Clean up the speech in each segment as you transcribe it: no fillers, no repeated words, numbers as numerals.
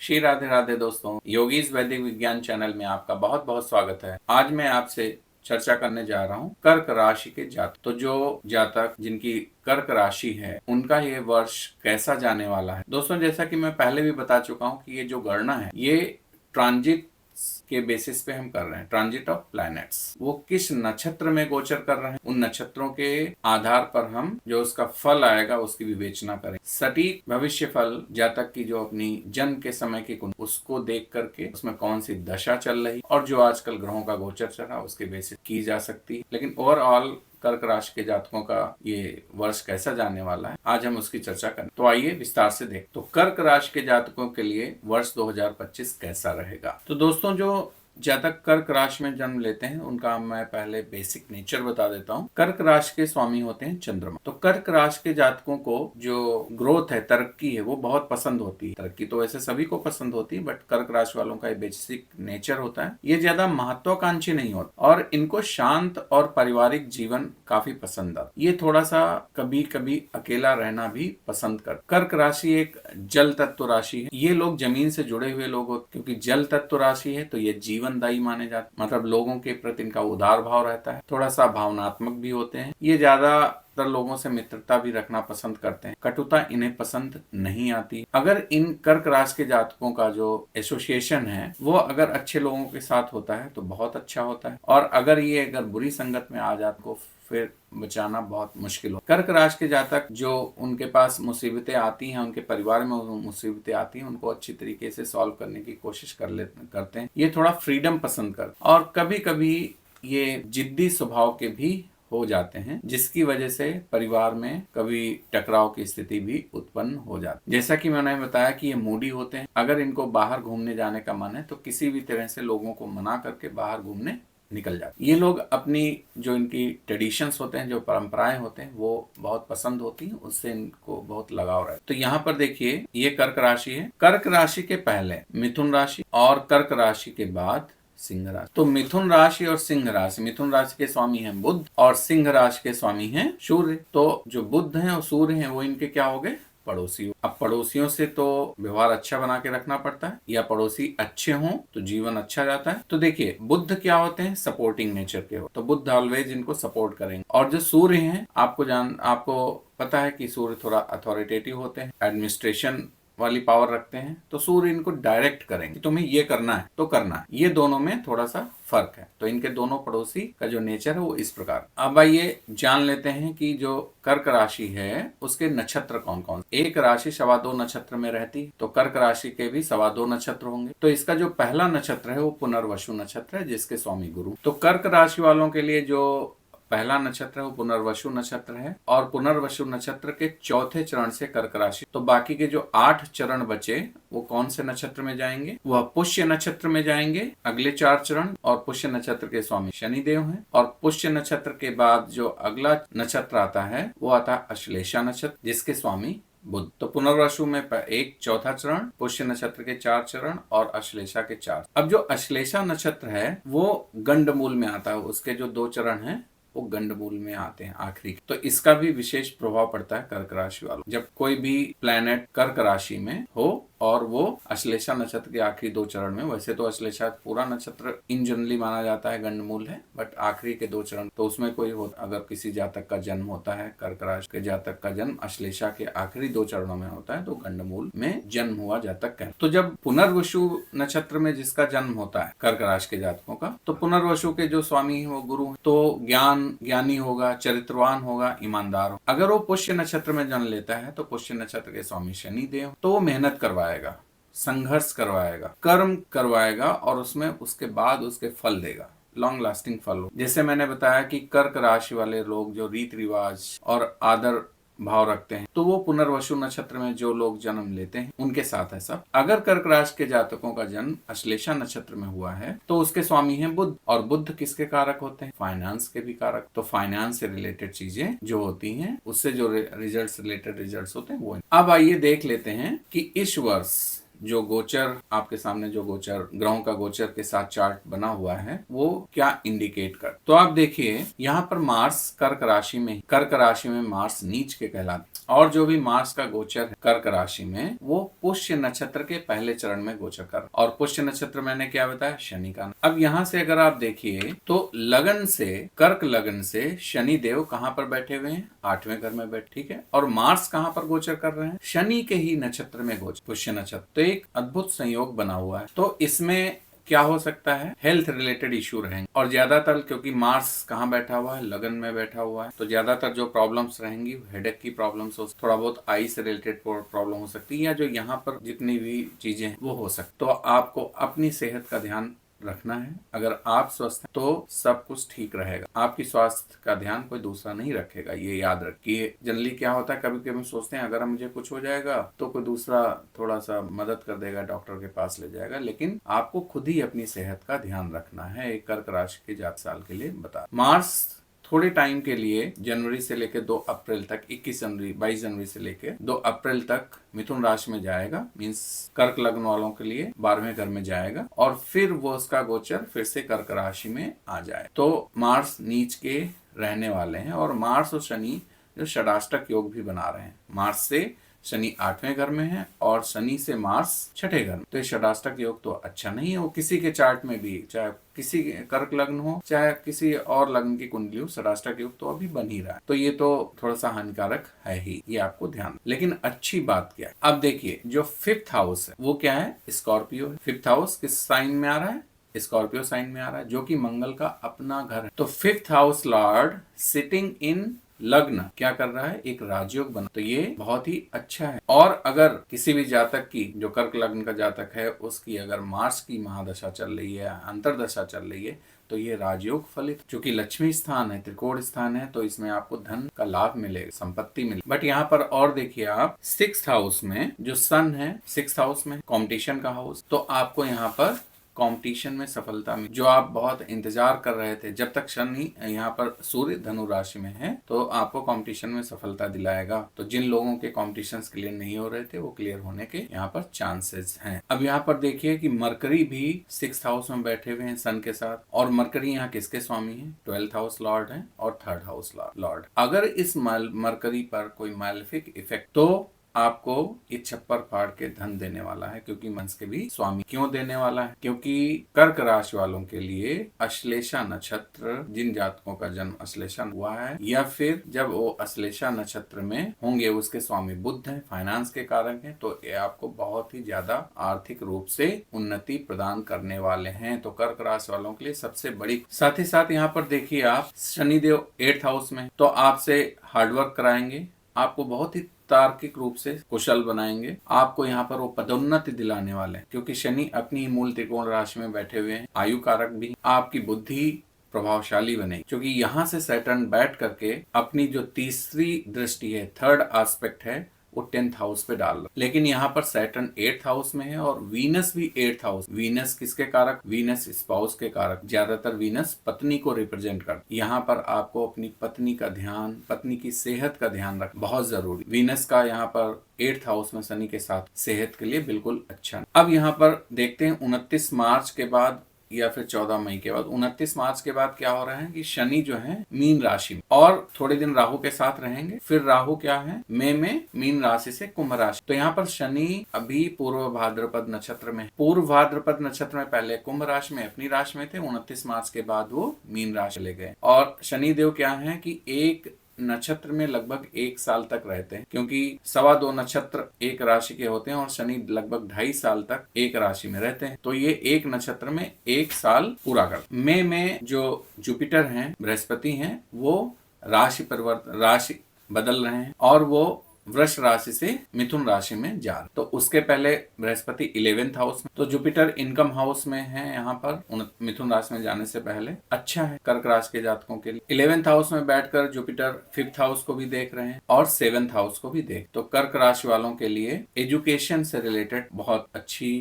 श्री राधे राधे दोस्तों, योगीज वैदिक विज्ञान चैनल में आपका बहुत बहुत स्वागत है। आज मैं आपसे चर्चा करने जा रहा हूँ कर्क राशि के जातक। तो जो जातक जिनकी कर्क राशि है उनका ये वर्ष कैसा जाने वाला है। दोस्तों, जैसा कि मैं पहले भी बता चुका हूँ कि ये जो गणना है ये ट्रांजिट के बेसिस पे हम कर रहे हैं। ट्रांजिट ऑफ प्लैनेट्स, वो किस नक्षत्र में गोचर कर रहे हैं, उन नक्षत्रों के आधार पर हम जो उसका फल आएगा उसकी विवेचना करें। सटीक भविष्य फल जातक की जो अपनी जन्म के समय की उसको देख करके उसमें कौन सी दशा चल रही और जो आजकल ग्रहों का गोचर चल रहा है उसके बेसिस की जा सकती है। लेकिन ओवरऑल कर्क राशि के जातकों का ये वर्ष कैसा जाने वाला है, आज हम उसकी चर्चा करें। तो आइए विस्तार से देखें। तो कर्क राशि के जातकों के लिए वर्ष 2025 कैसा रहेगा। तो दोस्तों, जो जातक कर्क राशि में जन्म लेते हैं उनका मैं पहले बेसिक नेचर बता देता हूँ। कर्क राशि के स्वामी होते हैं चंद्रमा। तो कर्क राशि के जातकों को जो ग्रोथ है, तरक्की है, वो बहुत पसंद होती है। तरक्की तो वैसे सभी को पसंद होती है, बट कर्क राशि वालों का बेसिक नेचर होता है, ये ज्यादा महत्वाकांक्षी नहीं होता और इनको शांत और पारिवारिक जीवन काफी पसंद आता। ये थोड़ा सा कभी कभी अकेला रहना भी पसंद कर। कर्क राशि एक जल तत्व राशि है। ये लोग जमीन से जुड़े हुए लोग होते, क्योंकि जल तत्व राशि है तो ये जीवनदायी माने जाते, मतलब लोगों के प्रति इनका उदार भाव रहता है। थोड़ा सा भावनात्मक भी होते हैं। ये ज्यादातर लोगों से मित्रता भी रखना पसंद करते हैं। कटुता इन्हें पसंद नहीं आती। अगर इन कर्क राशि के जातकों का जो एसोसिएशन है वो अगर अच्छे लोगों के साथ होता है तो बहुत अच्छा होता है, और अगर ये बुरी संगत में आ जाते को फिर बचाना बहुत मुश्किल हो। कर्क राशि के जातक जो उनके पास मुसीबतें आती हैं, उनके परिवार में मुसीबतें आती हैं, उनको अच्छी तरीके से सॉल्व करने की कोशिश करते हैं। ये थोड़ा फ्रीडम पसंद करते हैं और कभी कभी ये जिद्दी स्वभाव के भी हो जाते हैं, जिसकी वजह से परिवार में कभी टकराव की स्थिति भी उत्पन्न हो जाती है। जैसा कि मैंने बताया कि ये मूडी होते हैं। अगर इनको बाहर घूमने जाने का मन है तो किसी भी तरह से लोगों को मना करके बाहर घूमने निकल जाते। ये लोग अपनी जो इनकी ट्रेडिशंस होते हैं, जो परंपराएं होते हैं, वो बहुत पसंद होती हैं, उससे इनको बहुत लगाव रहता है। तो यहाँ पर देखिए, ये कर्क राशि है। कर्क राशि के पहले मिथुन राशि और कर्क राशि के बाद सिंह राशि। तो मिथुन राशि और सिंह राशि, मिथुन राशि के स्वामी हैं बुध और सिंह राशि के स्वामी हैं सूर्य। तो जो बुध हैं और सूर्य हैं वो इनके क्या हो गए, पड़ोसी। अब पड़ोसियों से तो व्यवहार अच्छा बना के रखना पड़ता है, या पड़ोसी अच्छे हों तो जीवन अच्छा जाता है। तो देखिए, बुध क्या होते हैं, सपोर्टिंग नेचर के हो, तो बुध ऑलवेज इनको सपोर्ट करेंगे। और जो सूर्य हैं, आपको पता है कि सूर्य थोड़ा अथॉरिटेटिव होते हैं, एडमिनिस्ट्रेशन वाली पावर रखते हैं। तो सूर्य इनको डायरेक्ट करेंगे, तुम्हें ये करना है तो करना है। ये दोनों में थोड़ा सा फर्क है। तो इनके दोनों पड़ोसी का जो नेचर है वो इस प्रकार। अब आइए जान लेते हैं कि जो कर्क राशि है उसके नक्षत्र कौन कौन। एक राशि 2.25 नक्षत्र में रहती, तो कर्क राशि के भी 2.25 नक्षत्र होंगे। तो इसका जो पहला नक्षत्र है वो पुनर्वसु नक्षत्र है, जिसके स्वामी गुरु। तो कर्क राशि वालों के लिए जो पहला नक्षत्र है वो पुनर्वसु नक्षत्र है, और पुनर्वसु नक्षत्र के चौथे चरण से कर्क राशि। तो बाकी के जो 8 चरण बचे वो कौन से नक्षत्र में जाएंगे, वह पुष्य नक्षत्र में जाएंगे अगले 4 चरण। और पुष्य नक्षत्र के स्वामी शनिदेव हैं। और पुष्य नक्षत्र के बाद जो अगला नक्षत्र आता है वो आता है अश्लेषा नक्षत्र, जिसके स्वामी बुध। तो पुनर्वसु में एक चौथा चरण, पुष्य नक्षत्र के 4 चरण और अश्लेषा के 4। अब जो अश्लेषा नक्षत्र है वो गंडमूल में आता है, उसके जो 2 चरण हैं वो गंडमूल में आते हैं आखिरी। तो इसका भी विशेष प्रभाव पड़ता है कर्क राशि वालों। जब कोई भी प्लैनेट कर्क राशि में हो और वो अश्लेषा नक्षत्र के आखिरी 2 चरण में, वैसे तो अश्लेषा पूरा नक्षत्र इन जनरली माना जाता है गंडमूल है, बट आखिरी के 2 चरण तो उसमें कोई अगर किसी जातक का जन्म होता है, कर्क राशि के जातक का जन्म अश्लेषा के आखिरी 2 चरणों में होता है तो गंडमूल में जन्म हुआ जातक है। तो जब पुनर्वसु नक्षत्र में जिसका जन्म होता है कर्क राशि के जातकों का, तो पुनर्वसु के जो स्वामी है वो गुरु है। तो ज्ञानी होगा, चरित्रवान होगा, ईमानदार होगा। अगर वो पुष्य नक्षत्र में जन्म लेता है तो पुष्य नक्षत्र के स्वामी शनि देव, तो वो मेहनत करवाएगा, संघर्ष करवाएगा, कर्म करवाएगा और उसमें उसके बाद उसके फल देगा, लॉन्ग लास्टिंग फल हो। जैसे मैंने बताया कि कर्क राशि वाले लोग जो रीति रिवाज और आदर भाव रखते हैं, तो वो पुनर्वसु नक्षत्र में जो लोग जन्म लेते हैं उनके साथ है सब। अगर कर्क राशि के जातकों का जन्म अश्लेषा नक्षत्र में हुआ है तो उसके स्वामी हैं बुध, और बुध किसके कारक होते हैं, फाइनेंस के भी कारक। तो फाइनेंस से रिलेटेड चीजें जो होती हैं, उससे जो रिलेटेड रिजल्ट्स होते हैं वो। अब आइए देख लेते हैं कि इस वर्ष जो गोचर आपके सामने, जो गोचर ग्रहों का गोचर के साथ चार्ट बना हुआ है वो क्या इंडिकेट कर। तो आप देखिए यहाँ पर मार्स कर्क राशि में मार्स नीच के कहलाते, और जो भी मार्स का गोचर है कर्क राशि में, वो पुष्य नक्षत्र के पहले चरण में गोचर कर, और पुष्य नक्षत्र मैंने क्या बताया, शनि का। अब यहाँ से अगर आप देखिए तो लगन से, कर्क लगन से शनि देव कहाँ पर बैठे हुए हैं, 8वें घर में बैठे, ठीक है। और मार्स कहाँ पर गोचर कर रहे हैं, शनि के ही नक्षत्र में गोचर, पुष्य नक्षत्र। तो एक अद्भुत संयोग बना हुआ है। तो इसमें क्या हो सकता है, हेल्थ रिलेटेड इश्यू रहेंगे, और ज्यादातर क्योंकि मार्स कहाँ बैठा हुआ है, लगन में बैठा हुआ है, तो ज्यादातर जो प्रॉब्लम्स रहेंगी हेडेक की प्रॉब्लम्स हो, थोड़ा बहुत आई से रिलेटेड प्रॉब्लम हो सकती है, या जो यहाँ पर जितनी भी चीजें हैं वो हो सकती। तो आपको अपनी सेहत का ध्यान रखना है। अगर आप स्वस्थ हैं तो सब कुछ ठीक रहेगा। आपकी स्वास्थ्य का ध्यान कोई दूसरा नहीं रखेगा, ये याद रखिए। जनरली क्या होता है, कभी कभी सोचते हैं अगर मुझे कुछ हो जाएगा तो कोई दूसरा थोड़ा सा मदद कर देगा, डॉक्टर के पास ले जाएगा, लेकिन आपको खुद ही अपनी सेहत का ध्यान रखना है। एक कर्क राशि के जातक साल के लिए बता। मार्स थोड़े टाइम के लिए जनवरी से लेकर 2 अप्रैल तक, 21 जनवरी 22 जनवरी से लेकर 2 अप्रैल तक मिथुन राशि में जाएगा, मींस कर्क लग्न वालों के लिए 12वें घर में जाएगा, और फिर वो उसका गोचर फिर से कर्क राशि में आ जाए। तो मार्स नीच के रहने वाले हैं, और मार्स और शनि जो षडाष्टक योग भी बना रहे हैं। मार्स से शनि 8वें घर में है और शनि से मार्स 6ठे घर में, तो ये षडाष्टक योग तो अच्छा नहीं है। वो किसी के चार्ट में भी, चाहे किसी कर्क लग्न हो चाहे किसी और लग्न की कुंडली हो, षडाष्टक योग तो अभी बन ही रहा है। तो ये तो थोड़ा सा हानिकारक है ही, ये आपको ध्यान। लेकिन अच्छी बात क्या है, अब देखिए जो 5th हाउस है वो क्या है, स्कॉर्पियो है। 5th हाउस किस साइन में आ रहा है, स्कॉर्पियो साइन में आ रहा है, जो कि मंगल का अपना घर है। तो 5th house Lord sitting in लग्न क्या कर रहा है, एक राजयोग बना, तो ये बहुत ही अच्छा है। और अगर किसी भी जातक की, जो कर्क लग्न का जातक है, उसकी अगर मार्स की महादशा चल रही है, अंतरदशा चल रही है, तो ये राजयोग फलित, क्योंकि लक्ष्मी स्थान है, त्रिकोण स्थान है, तो इसमें आपको धन का लाभ मिलेगा, संपत्ति मिलेगी। बट यहाँ पर और देखिए आप 6th हाउस में जो सन है, 6th हाउस में कंपटीशन का हाउस, तो आपको यहाँ पर कंपटीशन में सफलता में, जो आप बहुत इंतजार कर रहे थे, जब तक शनि यहाँ पर सूर्य धनु राशि में है, तो आपको कंपटीशन में सफलता दिलाएगा। तो जिन लोगों के कंपटीशंस क्लियर नहीं हो रहे थे, वो क्लियर होने के यहाँ पर चांसेस हैं। अब यहाँ पर देखिए कि मरकरी भी 6th हाउस में बैठे हुए हैं सन के साथ, और मरकरी यहाँ किसके स्वामी है, 12th हाउस लॉर्ड है और 3rd हाउस लॉर्ड। अगर इस मरकरी पर कोई मैलेफिक इफेक्ट, तो आपको ये छप्पर फाड़ के धन देने वाला है, क्योंकि मंस के भी स्वामी। क्यों देने वाला है, क्योंकि कर्क राशि वालों के लिए अश्लेषा नक्षत्र, जिन जातकों का जन्म अश्लेषा हुआ है, या फिर जब वो अश्लेषा नक्षत्र में होंगे, उसके स्वामी बुध हैं, फाइनेंस के कारक हैं, तो ये आपको बहुत ही ज्यादा आर्थिक रूप से उन्नति प्रदान करने वाले हैं। तो कर्क राशि वालों के लिए सबसे बड़ी। साथ ही साथ यहाँ पर देखिए आप, शनिदेव 8th हाउस में, तो आपसे हार्डवर्क कराएंगे, आपको बहुत ही तार्किक रूप से कुशल बनाएंगे, आपको यहाँ पर वो पदोन्नति दिलाने वाले हैं, क्योंकि शनि अपनी मूल त्रिकोण राशि में बैठे हुए हैं, आयु कारक भी। आपकी बुद्धि प्रभावशाली बनेगी, क्योंकि यहाँ से सैटर्न बैठ करके अपनी जो तीसरी दृष्टि है, 3rd एस्पेक्ट है, वो 10th हाउस पे डाल रहा। लेकिन यहाँ पर सैटर्न 8th हाउस में है, और वीनस भी 8th हाउस। वीनस किसके कारक, वीनस स्पाउस के कारक। ज्यादातर वीनस पत्नी को रिप्रेजेंट कर। यहाँ पर आपको अपनी पत्नी का ध्यान, पत्नी की सेहत का ध्यान रख, बहुत जरूरी। वीनस का यहाँ पर 8th हाउस में शनि के साथ सेहत के लिए बिल्कुल अच्छा। अब यहाँ पर देखते हैं 29 मार्च के बाद या फिर 14 मई के बाद, 29 मार्च के बाद क्या हो रहा है कि शनि जो है मीन राशि में, और थोड़े दिन राहु के साथ रहेंगे। फिर राहु क्या है, मई में मीन राशि से कुंभ राशि। तो यहाँ पर शनि अभी पूर्व भाद्रपद नक्षत्र में, पूर्व भाद्रपद नक्षत्र में पहले कुंभ राशि में अपनी राशि में थे, 29 मार्च के बाद वो मीन राशि ले गए। और शनि देव क्या है कि एक नक्षत्र में लगभग 1 साल तक रहते हैं, क्योंकि 2.25 नक्षत्र एक राशि के होते हैं, और शनि लगभग 2.5 साल तक एक राशि में रहते हैं। तो ये एक नक्षत्र में 1 साल पूरा करते हैं। मई में जो जुपिटर हैं, बृहस्पति हैं, वो राशि बदल रहे हैं, और वो वृष राशि से मिथुन राशि में जा रहे। तो उसके पहले बृहस्पति 11th हाउस में, तो जुपिटर इनकम हाउस में है यहाँ पर मिथुन राशि में जाने से पहले। अच्छा है कर्क राशि के जातकों के लिए। 11th हाउस में बैठकर जुपिटर 5th हाउस को भी देख रहे हैं और 7th हाउस को भी देख। तो कर्क राशि वालों के लिए एजुकेशन से रिलेटेड बहुत अच्छी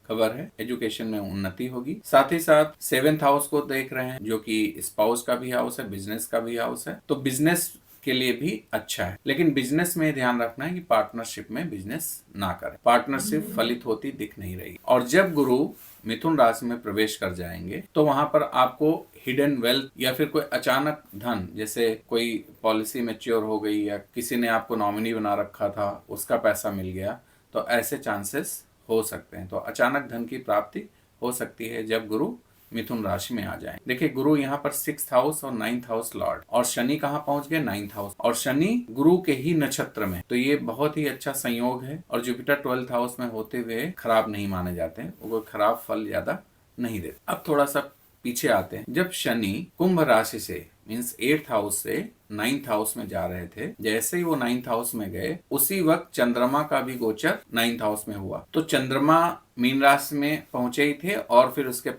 खबर है, एजुकेशन में उन्नति होगी। साथ ही साथ 7th हाउस को देख रहे हैं, जो कि स्पाउस का भी हाउस है, बिजनेस का भी हाउस है। तो बिजनेस के लिए भी अच्छा है। लेकिन बिजनेस में ध्यान रखना है कि पार्टनरशिप में बिजनेस ना करें। पार्टनरशिप फलित होती दिख नहीं रही। और जब गुरु मिथुन राशि में प्रवेश कर जाएंगे तो वहां पर आपको हिडन वेल्थ या फिर कोई अचानक धन, जैसे कोई पॉलिसी मैच्योर हो गई या किसी ने आपको नॉमिनी बना रखा था उसका पैसा मिल गया, तो ऐसे चांसेस हो सकते हैं। तो अचानक धन की प्राप्ति हो सकती है जब गुरु मिथुन राशि में आ जाए। देखिए गुरु यहाँ पर 6th हाउस और 9th हाउस लॉर्ड, और शनि कहाँ पहुंच गए 9th हाउस, और शनि गुरु के ही नक्षत्र में, तो ये बहुत ही अच्छा संयोग है। और जुपिटर 12th हाउस में होते हुए खराब नहीं माने जाते हैं, वो खराब फल ज्यादा नहीं देते। अब थोड़ा सा पीछे आते हैं। जब शनि कुंभ राशि से मीन्स 8th हाउस से 9th हाउस में जा रहे थे, जैसे ही वो 9th हाउस में गए उसी वक्त चंद्रमा का भी गोचर 9th हाउस में हुआ। तो चंद्रमा मीन राशि में पहुंचे ही थे और फिर उसके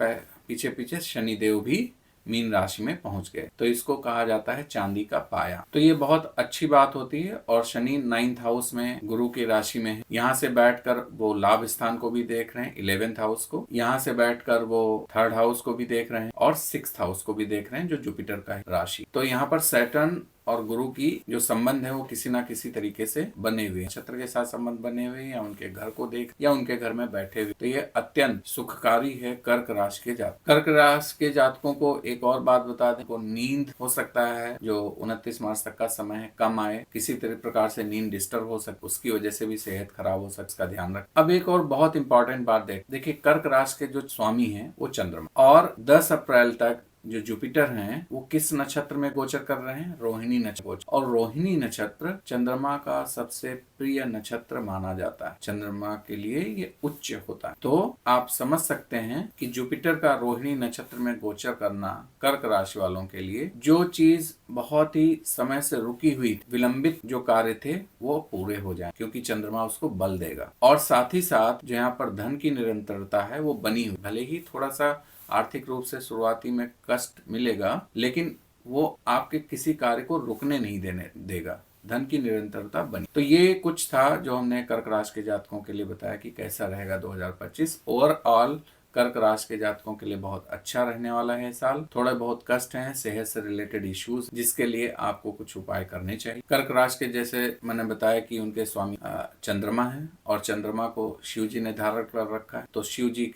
पीछे पीछे शनिदेव भी मीन राशि में पहुंच गए। तो इसको कहा जाता है चांदी का पाया। तो ये बहुत अच्छी बात होती है। और शनि 9th हाउस में गुरु की राशि में है, यहाँ से बैठकर वो लाभ स्थान को भी देख रहे हैं, 11th हाउस को, यहाँ से बैठकर वो 3rd हाउस को भी देख रहे हैं और 6th हाउस को भी देख रहे हैं जो जुपिटर का है राशि। तो यहाँ पर सैटर्न और गुरु की जो संबंध है वो किसी ना किसी तरीके से बने हुए, नक्षत्र के साथ संबंध बने हुए या उनके घर को देख या उनके घर में बैठे हुए। तो ये अत्यंत सुखकारी है कर्क राशि के जातक। कर्क राशि के जातकों को एक और बात बता दें, को नींद हो सकता है जो 29 मार्च तक का समय है कम आए, किसी तरह प्रकार से नींद डिस्टर्ब हो सकती, उसकी वजह से भी सेहत खराब हो सकती, इसका ध्यान रख। अब एक और बहुत इंपॉर्टेंट बात देखिए, कर्क राशि के जो स्वामी है वो चंद्रमा, और 10 अप्रैल तक जो जुपिटर हैं वो किस नक्षत्र में गोचर कर रहे हैं, रोहिणी नक्षत्र। और रोहिणी नक्षत्र चंद्रमा का सबसे प्रिय नक्षत्र माना जाता है, चंद्रमा के लिए ये उच्च होता है। तो आप समझ सकते हैं कि जुपिटर का रोहिणी नक्षत्र में गोचर करना कर्क राशि वालों के लिए जो चीज बहुत ही समय से रुकी हुई विलंबित जो कार्य थे वो पूरे हो जाए, क्योंकि चंद्रमा उसको बल देगा। और साथ ही साथ जो यहाँ पर धन की निरंतरता है वो बनी हुई, भले ही थोड़ा सा आर्थिक रूप से शुरुआती में कष्ट मिलेगा, लेकिन वो आपके किसी कार्य को रुकने नहीं देने देगा, धन की निरंतरता बनी। तो ये कुछ था जो हमने कर्क राशि के जातकों के लिए बताया कि कैसा रहेगा 2025। ओवरऑल कर्क राशि के जातकों के लिए बहुत अच्छा रहने वाला है साल। थोड़े बहुत कष्ट हैं, सेहत से रिलेटेड इश्यूज, जिसके लिए आपको कुछ उपाय करने चाहिए। कर्क राशि के जैसे मैंने बताया कि उनके स्वामी चंद्रमा है और चंद्रमा को शिव जी ने धारण कर रखा है, तो शिव जी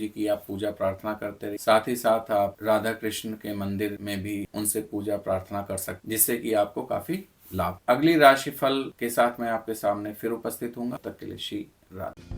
की आप पूजा प्रार्थना करते रहिए। साथ ही साथ आप राधा कृष्ण के मंदिर में भी उनसे पूजा प्रार्थना कर सकते, जिससे कि आपको काफी लाभ। अगली राशि फल के साथ मैं आपके सामने फिर उपस्थित हूँ, तब तक के लिए श्री राधे।